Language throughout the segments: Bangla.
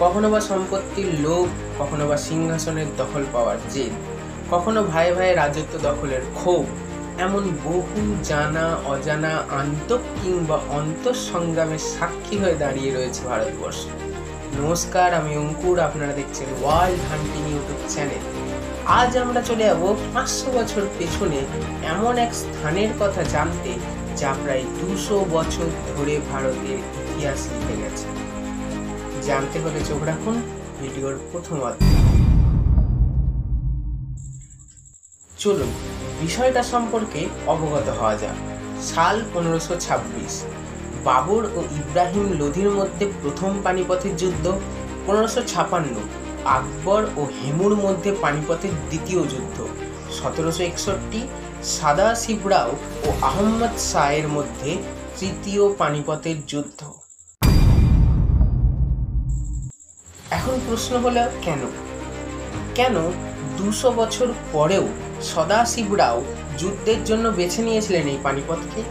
কখনো বা সম্পত্তির লোভ, কখনো বা সিংহাসনের দখল পাওয়ার জেদ, কখনো ভাই ভাই রাজত্ব দখলের ক্ষোভ, এমন বহু জানা অজানা আন্তঃ কিংবা অন্তঃসংগ্রামের সাক্ষী হয়ে দাঁড়িয়ে রয়েছে ভারতবর্ষ। নমস্কার, আমি অঙ্কুর, আপনারা দেখছেন ওয়ার্ল্ড হান্টিং ইউটিউব চ্যানেল। আজ আমরা চলে যাব 500 বছর পেছনে এমন এক স্থানের কথা জানতে, যা প্রায় 200 বছর ধরে ভারতের ইতিহাস লিখে গেছে। জানতে হলে চোখ রাখুন ভিডিওর প্রথম অধ্যায়। চলুন বিষয়টা সম্পর্কে অবগত হওয়া যাক। সাল 1526, বাবর ও ইব্রাহিম লোধির মধ্যে প্রথম পানিপথের যুদ্ধ। 1556, আকবর ও হেমুর মধ্যে পানিপথের দ্বিতীয় যুদ্ধ। 1761, সাদাশিবরাও ও আহম্মদ শাহের মধ্যে তৃতীয় পানিপথের যুদ্ধ। এখন প্রশ্ন হলো কেন 200 বছর পরেও সদাশিবরাও যুদ্ধের জন্য বেছে নিয়েছিলেন এই পানিপথকে?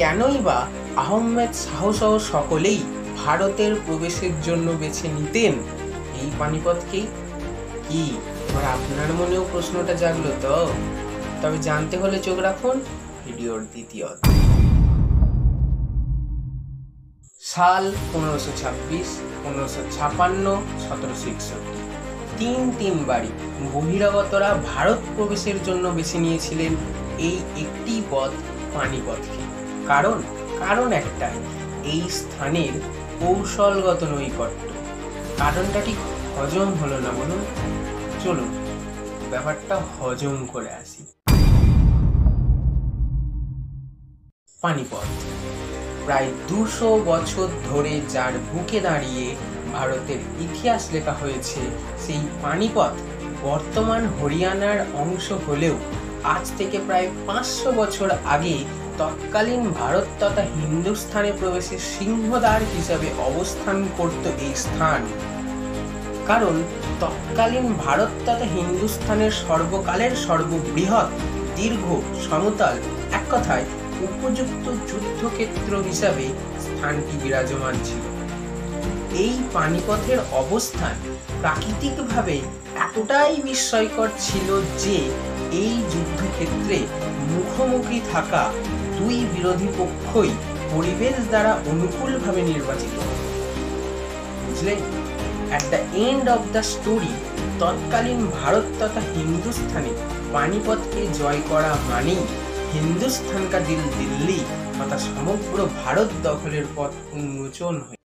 কেনই বা আহম্মদ শাহ সহ সকলেই ভারতের প্রবেশের জন্য বেছে নিতেন এই পানিপথকেই? কি এবার আপনার মনেও প্রশ্নটা জাগলো তো? তবে জানতে হলে চোখ রাখুন ভিডিওর দ্বিতীয় অধ্যায়। সাল 1526, 1556, 1761, তিনবারই বহিরাগতরা ভারত প্রবেশের জন্য বেছে নিয়েছিলেন এই একটি পথ, পানিপথকে। কারণ একটাই, এই স্থানের কৌশলগত নৈকট্য। কারণটা ঠিক হজম হলো না বলুন? চলুন ব্যাপারটা হজম করে আসি। পানিপথ প্রায় 200 বছর ধরে যার বুকে দাঁড়িয়ে ভারতের ইতিহাস লেখা হয়েছে, সেই পানিপথ বর্তমান হরিয়ানার অংশ হলেও আজ থেকে প্রায় 500 বছর আগে তৎকালীন ভারত তথা হিন্দুস্থানে প্রবেশের সিংহদ্বার হিসাবে অবস্থান করত এই স্থান। কারণ তৎকালীন ভারত তথা হিন্দুস্থানের সর্বকালের সর্ববৃহৎ, দীর্ঘ, সমতল, এক কথায় উপযুক্ত যুদ্ধক্ষেত্র হিসাবে স্থানটি বিরাজমান ছিল। এই পানিপথের অবস্থান প্রাকৃতিকভাবে এতটাই বিস্ময়কর ছিল যে এই যুদ্ধক্ষেত্রে মুখোমুখি থাকা দুই বিরোধী পক্ষই পরিবেশ দ্বারা অনুকূলভাবে নির্বাচিত। বুঝলেন? At the end of the story, তৎকালীন ভারত তথা হিন্দুস্থানে পানিপথকে জয় করা মানেই হিন্দুস্থান কা দিল্লি তথা সমগ্র ভারত দখলের পথ উন্মোচন হয়ে